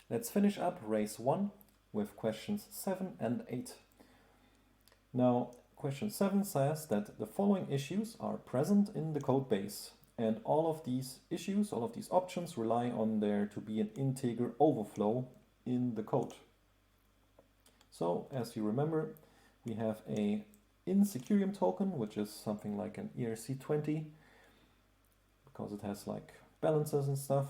Let's finish up RACE-1 with questions 7 and 8. Now, question 7 says that the following issues are present in the code base, and all of these issues, all of these options rely on there to be an integer overflow in the code. So, as you remember, we have a in Secureum token, which is something like an ERC20, because it has like balances and stuff.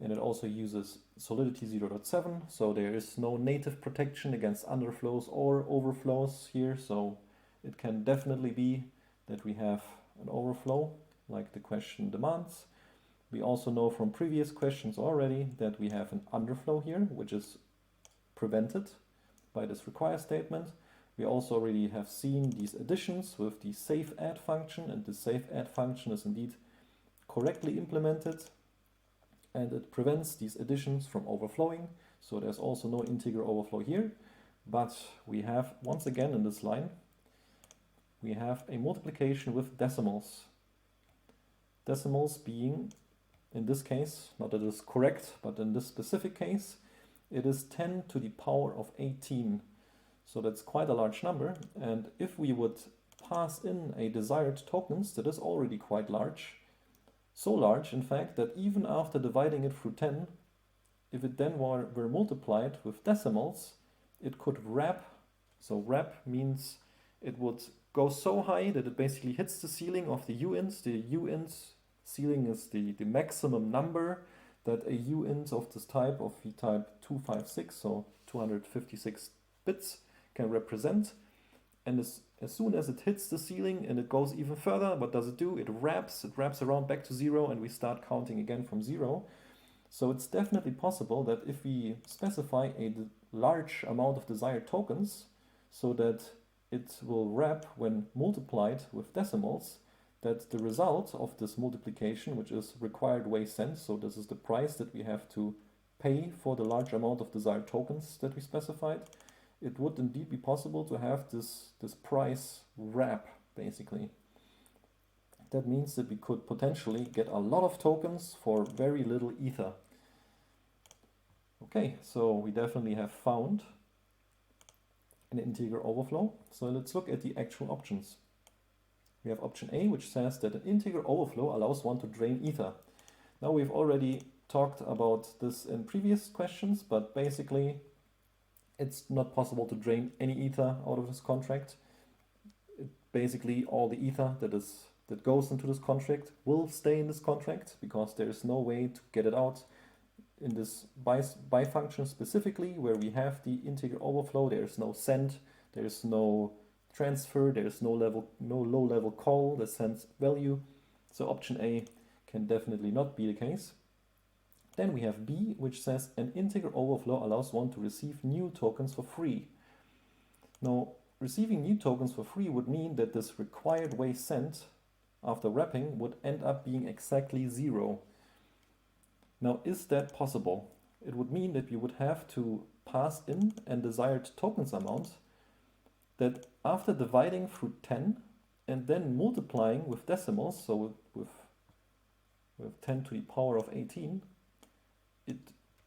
And it also uses Solidity 0.7, so there is no native protection against underflows or overflows here, so it can definitely be that we have an overflow, like the question demands. We also know from previous questions already that we have an underflow here, which is prevented by this require statement. We also already have seen these additions with the save add function, and the save add function is indeed correctly implemented, and it prevents these additions from overflowing. So there's also no integer overflow here, but we have, once again in this line, we have a multiplication with decimals. Decimals being, in this case, not that it is correct, but in this specific case, it is 10 to the power of 18. So that's quite a large number, and if we would pass in a desired tokens that is already quite large, so large, in fact, that even after dividing it through 10, if it then were multiplied with decimals, it could wrap. So wrap means it would go so high that it basically hits the ceiling of the uint. The uint ceiling is the maximum number that a uint of this type, of the type 256, so 256 bits, can represent. And as soon as it hits the ceiling and it goes even further, what does it do? It wraps around back to 0, and we start counting again from 0. So it's definitely possible that if we specify a large amount of desired tokens so that it will wrap when multiplied with decimals, that the result of this multiplication, which is required way cents, so this is the price that we have to pay for the large amount of desired tokens that we specified, it would indeed be possible to have this price wrap, basically. That means that we could potentially get a lot of tokens for very little ether. Okay, so we definitely have found an integer overflow. So let's look at the actual options. We have option A, which says that an integer overflow allows one to drain ether. Now we've already talked about this in previous questions, but basically it's not possible to drain any ether out of this contract. Basically, all the ether that goes into this contract will stay in this contract, because there is no way to get it out. In this by function specifically, where we have the integer overflow, there is no send, there is no transfer, there is no low level call that sends value. So option A can definitely not be the case. Then we have B, which says an integer overflow allows one to receive new tokens for free. Now, receiving new tokens for free would mean that this required way sent after wrapping would end up being exactly 0. Now, is that possible? It would mean that we would have to pass in a desired tokens amount that after dividing through 10 and then multiplying with decimals, so with 10 to the power of 18, it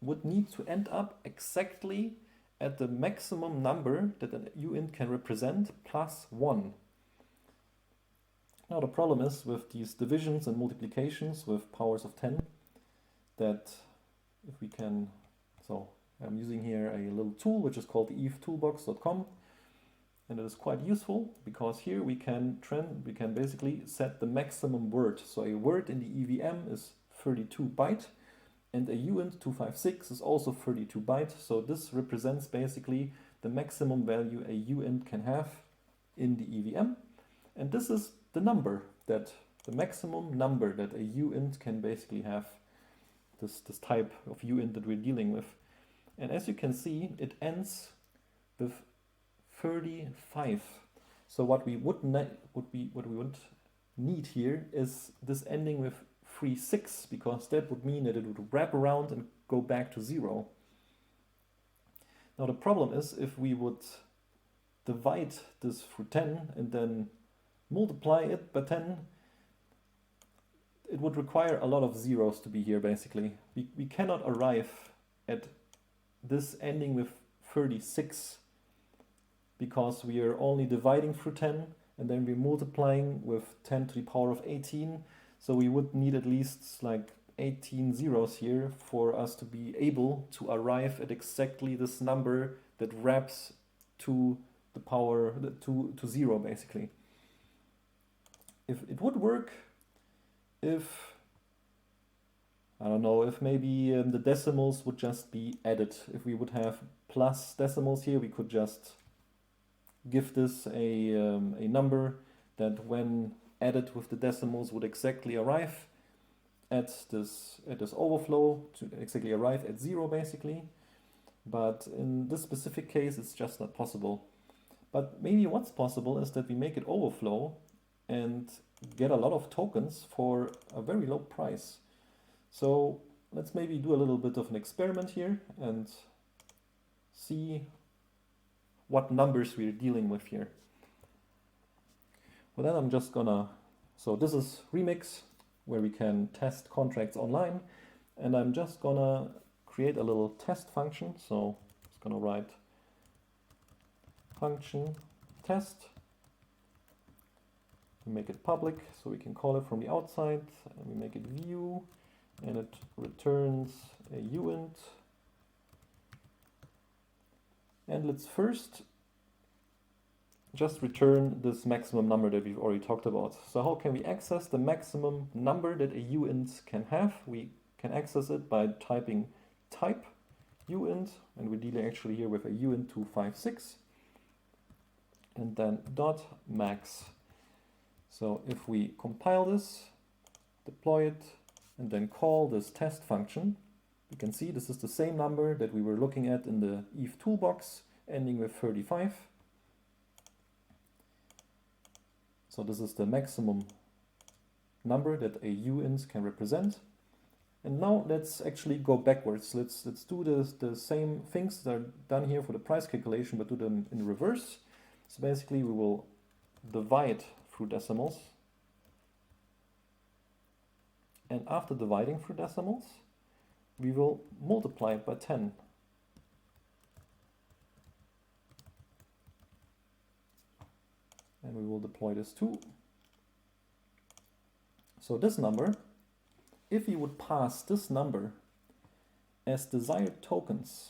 would need to end up exactly at the maximum number that an uint can represent plus 1. Now the problem is with these divisions and multiplications with powers of 10 that if we can, so I'm using here a little tool which is called eveToolbox.com, and it is quite useful because here we can basically set the maximum word. So a word in the EVM is 32 byte. And a uint 256 is also 32 byte, so this represents basically the maximum value a uint can have in the EVM. And this is the maximum number that a uint can basically have, this type of uint that we're dealing with. And as you can see, it ends with 35. So what we would need here is this ending with 36, because that would mean that it would wrap around and go back to 0. Now the problem is, if we would divide this through 10 and then multiply it by 10, it would require a lot of zeros to be here, basically. We cannot arrive at this ending with 36, because we are only dividing through 10 and then we're multiplying with 10 to the power of 18. So we would need at least like 18 zeros here for us to be able to arrive at exactly this number that wraps to the power to 0 basically. If it would work if, I don't know, if maybe the decimals would just be added. If we would have plus decimals here, we could just give this a number that when added with the decimals would exactly arrive at this overflow, to exactly arrive at 0 basically. But in this specific case, it's just not possible. But maybe what's possible is that we make it overflow and get a lot of tokens for a very low price. So let's maybe do a little bit of an experiment here and see what numbers we're dealing with here. Well, then I'm just gonna, so this is Remix, where we can test contracts online, and I'm just gonna create a little test function. So I'm just gonna write function test. We make it public so we can call it from the outside, and we make it view, and it returns a uint. And let's first just return this maximum number that we've already talked about. So how can we access the maximum number that a uint can have? We can access it by typing type uint, and we're dealing actually here with a uint 256, and then dot max. So if we compile this, deploy it, and then call this test function, you can see this is the same number that we were looking at in the Eve toolbox, ending with 35. So this is the maximum number that a uint can represent. And now let's actually go backwards. Let's do the same things that are done here for the price calculation, but do them in reverse. So basically we will divide through decimals. And after dividing through decimals, we will multiply it by 10. And we will deploy this too. So this number, if we would pass this number as desired tokens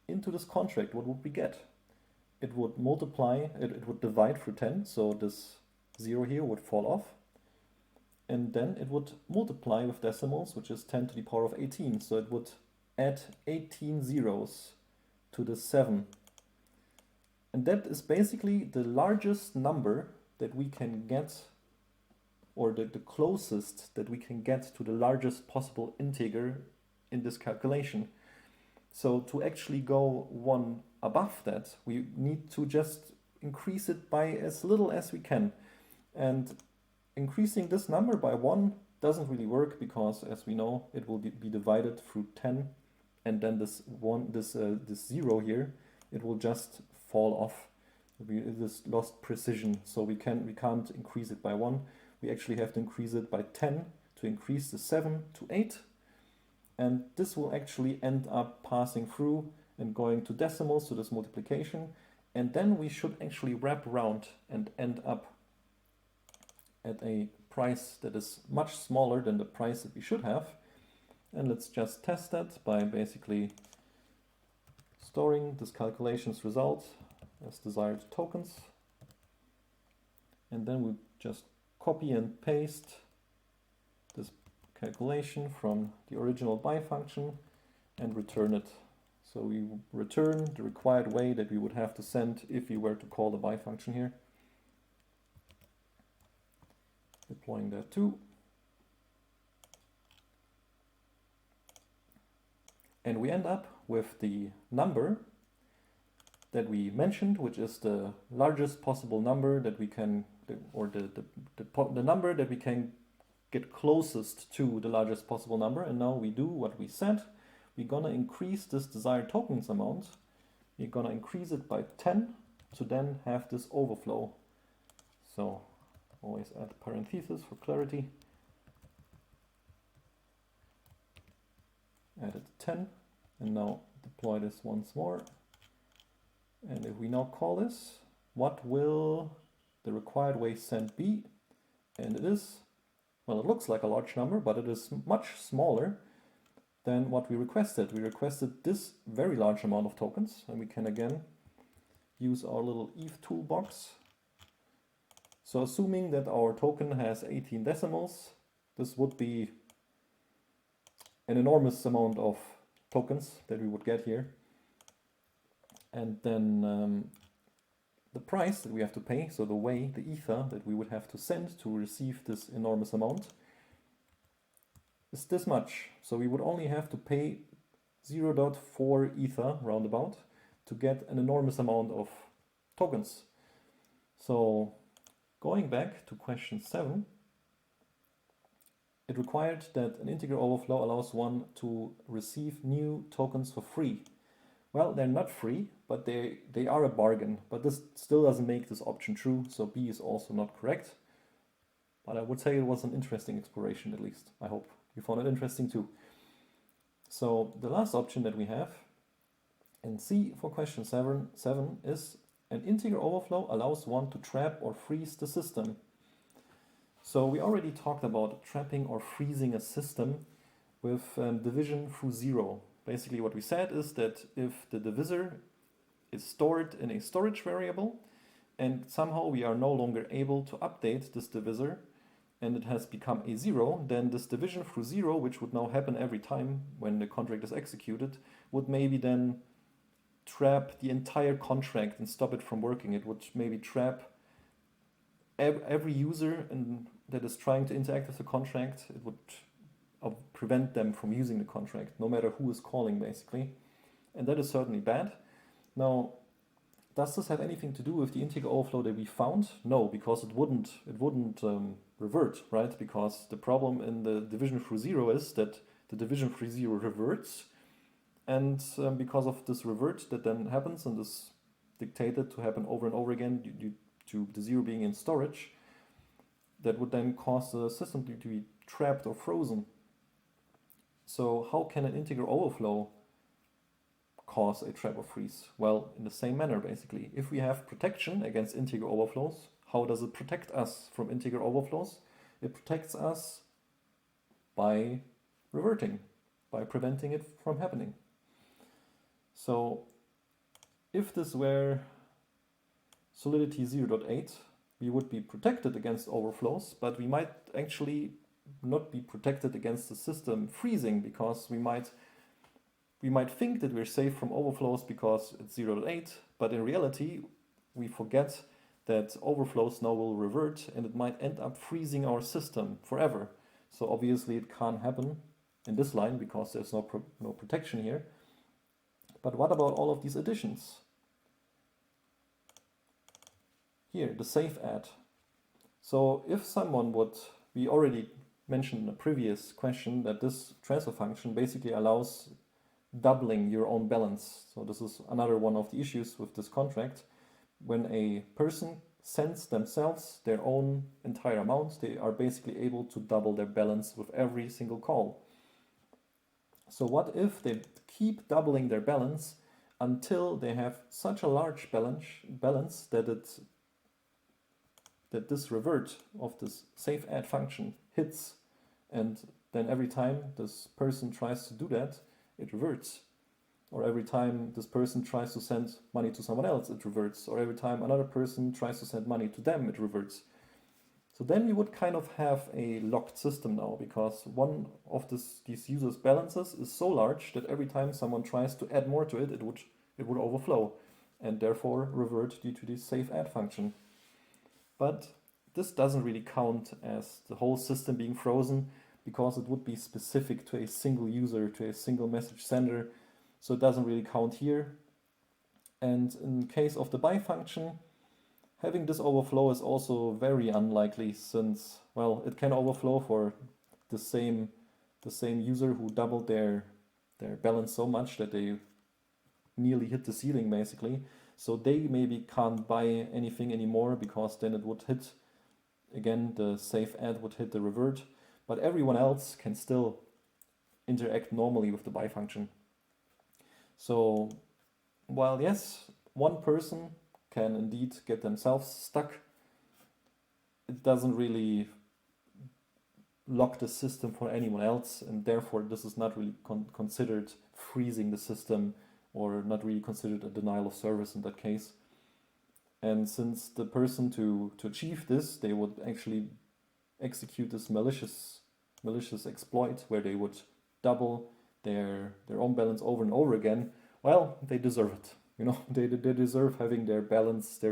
into this contract, what would we get? It would multiply, it would divide through 10, so this 0 here would fall off. And then it would multiply with decimals, which is 10 to the power of 18. So it would add 18 zeros to the 7. And that is basically the largest number that we can get, or the closest that we can get to the largest possible integer in this calculation. So to actually go one above that, we need to just increase it by as little as we can. And increasing this number by 1 doesn't really work, because as we know, it will be divided through 10, and then this 0 here, it will just fall off. This lost precision, so we can't increase it by 1. We actually have to increase it by 10 to increase the 7 to 8, and this will actually end up passing through and going to decimals, so this multiplication, and then we should actually wrap around and end up at a price that is much smaller than the price that we should have. And let's just test that by basically storing this calculation's result as desired tokens, and then we just copy and paste this calculation from the original by function and return it. So we return the required way that we would have to send if we were to call the by function here. Deploying that too. And we end up with the number that we mentioned, which is the largest possible number that we can, or the number that we can get closest to the largest possible number. And now we do what we said. We're gonna increase this desired tokens amount. We're gonna increase it by 10 to then have this overflow. So always add parentheses for clarity. Added 10, And now deploy this once more. And if we now call this, what will the required way sent be? And it is, well, it looks like a large number, but it is much smaller than what we requested. We requested this very large amount of tokens, and we can again use our little Eve toolbox. So assuming that our token has 18 decimals, this would be an enormous amount of tokens that we would get here. And then the price that we have to pay, so the ether that we would have to send to receive this enormous amount, is this much. So we would only have to pay 0.4 ether roundabout to get an enormous amount of tokens. So going back to question 7, it required that an integer overflow allows one to receive new tokens for free. Well, they're not free, but they are a bargain. But this still doesn't make this option true, so B is also not correct. But I would say it was an interesting exploration, at least. I hope you found it interesting too. So the last option that we have in C for question 7 is an integer overflow allows one to trap or freeze the system. So we already talked about trapping or freezing a system with division through 0. Basically what we said is that if the divisor is stored in a storage variable and somehow we are no longer able to update this divisor and it has become a 0, then this division through 0, which would now happen every time when the contract is executed, would maybe then trap the entire contract and stop it from working. It would maybe trap every user that is trying to interact with the contract. It would prevent them from using the contract, no matter who is calling, basically. And that is certainly bad. Now, does this have anything to do with the integer overflow that we found? No, because it wouldn't revert, right? Because the problem in the division through 0 is that the division through 0 reverts, and because of this revert that then happens and is dictated to happen over and over again due to the 0 being in storage, that would then cause the system to be trapped or frozen. So how can an integer overflow cause a trap or freeze? Well, in the same manner, basically. If we have protection against integer overflows, how does it protect us from integer overflows? It protects us by reverting, by preventing it from happening. So if this were Solidity 0.8, we would be protected against overflows, but we might actually not be protected against the system freezing, because we might think that we're safe from overflows because it's 0.8, but in reality we forget that overflows now will revert and it might end up freezing our system forever. So obviously it can't happen in this line because there's no protection here. But what about all of these additions? Here, the safe add. So if someone would, we already mentioned in a previous question that this transfer function basically allows doubling your own balance. So this is another one of the issues with this contract. When a person sends themselves their own entire amount, they are basically able to double their balance with every single call. So what if they keep doubling their balance until they have such a large balance that this revert of this safe add function hits, and then every time this person tries to do that, it reverts. Or every time this person tries to send money to someone else, it reverts. Or every time another person tries to send money to them, it reverts. So then we would kind of have a locked system now, because one of these users' balances is so large that every time someone tries to add more to it, it would overflow and therefore revert due to this safe add function. But this doesn't really count as the whole system being frozen, because it would be specific to a single user, to a single message sender. So it doesn't really count here. And in case of the buy function, having this overflow is also very unlikely, since, well, it can overflow for the same user who doubled their balance so much that they nearly hit the ceiling, basically. So they maybe can't buy anything anymore, because then it would hit, again, the safe add would hit the revert, but everyone else can still interact normally with the buy function. So while yes, one person can indeed get themselves stuck, it doesn't really lock the system for anyone else, and therefore this is not really considered freezing the system, or not really considered a denial of service in that case. And since the person to achieve this, they would actually execute this malicious exploit where they would double their own balance over and over again, well, they deserve it. You know, they deserve having their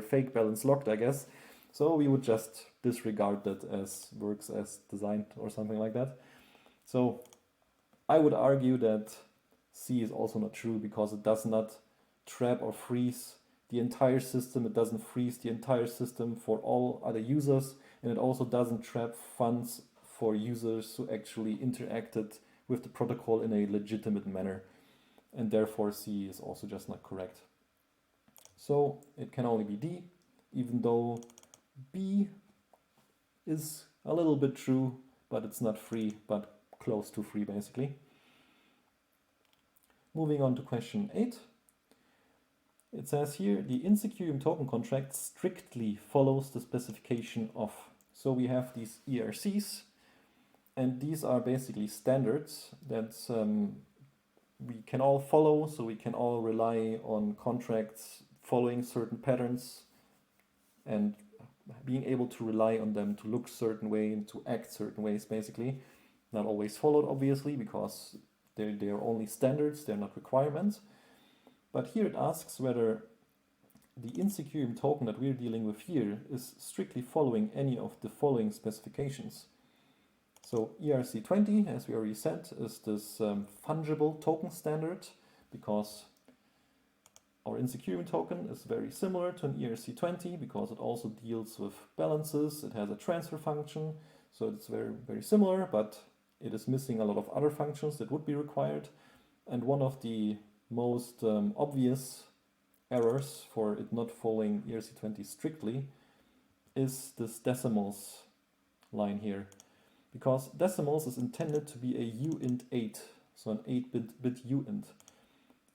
fake balance locked, I guess. So we would just disregard that as works as designed or something like that. So I would argue that C is also not true, because it does not trap or freeze the entire system. It doesn't freeze the entire system for all other users, and it also doesn't trap funds for users who actually interacted with the protocol in a legitimate manner. And therefore C is also just not correct. So it can only be D, even though B is a little bit true, but it's not free, but close to free basically. Moving on to question 8. It says here, the in Secureum token contract strictly follows the specification of. So we have these ERCs, and these are basically standards that we can all follow, so we can all rely on contracts following certain patterns and being able to rely on them to look certain way and to act certain ways basically. Not always followed, obviously, because they're only standards, they're not requirements. But here it asks whether the in Secureum token that we're dealing with here is strictly following any of the following specifications. So ERC20, as we already said, is this fungible token standard, because our in Secureum token is very similar to an ERC20 because it also deals with balances. It has a transfer function, so it's very, very similar, but it is missing a lot of other functions that would be required. And one of the most obvious errors for it not following ERC20 strictly is this decimals line here, because decimals is intended to be a uint8, so an 8-bit uint.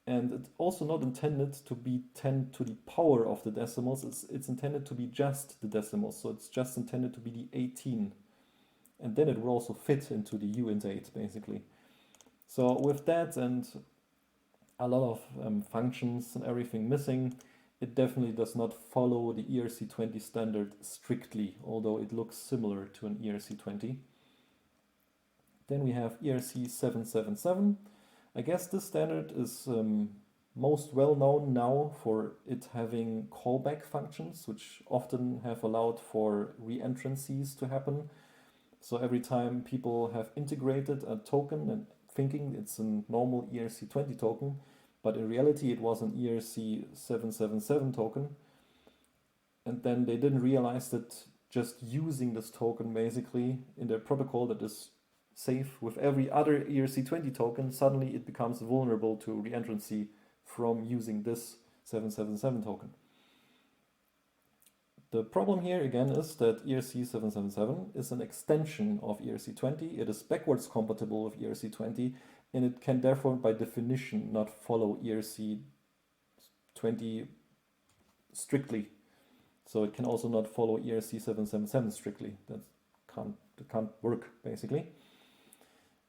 And it's also not intended to be 10 to the power of the decimals. It's intended to be just the decimals, so it's just intended to be the 18. And then it will also fit into the uint8 basically. So with that and a lot of functions and everything missing, it definitely does not follow the ERC20 standard strictly, although it looks similar to an ERC20. Then we have ERC777. I guess this standard is most well known now for it having callback functions, which often have allowed for reentrancies to happen. So every time people have integrated a token and thinking it's a normal ERC20 token, but in reality it was an ERC777 token, and then they didn't realize that just using this token basically in their protocol that is safe with every other ERC20 token, suddenly it becomes vulnerable to reentrancy from using this 777 token. The problem here again is that ERC777 is an extension of ERC20. It is backwards compatible with ERC20, and it can therefore by definition not follow ERC20 strictly. So it can also not follow ERC777 strictly. That can't work basically.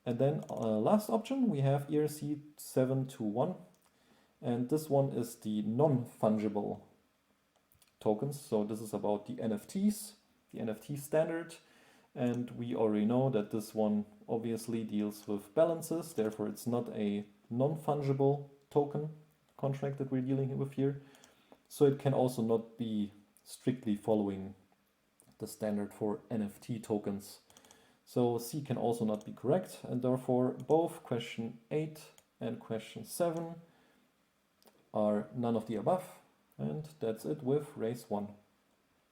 And then last option, we have ERC721, and this one is the non-fungible tokens. So this is about the NFTs, the NFT standard, and we already know that this one obviously deals with balances, therefore it's not a non-fungible token contract that we're dealing with here. So it can also not be strictly following the standard for NFT tokens. So C can also not be correct, and therefore both question 8 and question 7 are none of the above, and that's it with RACE-1.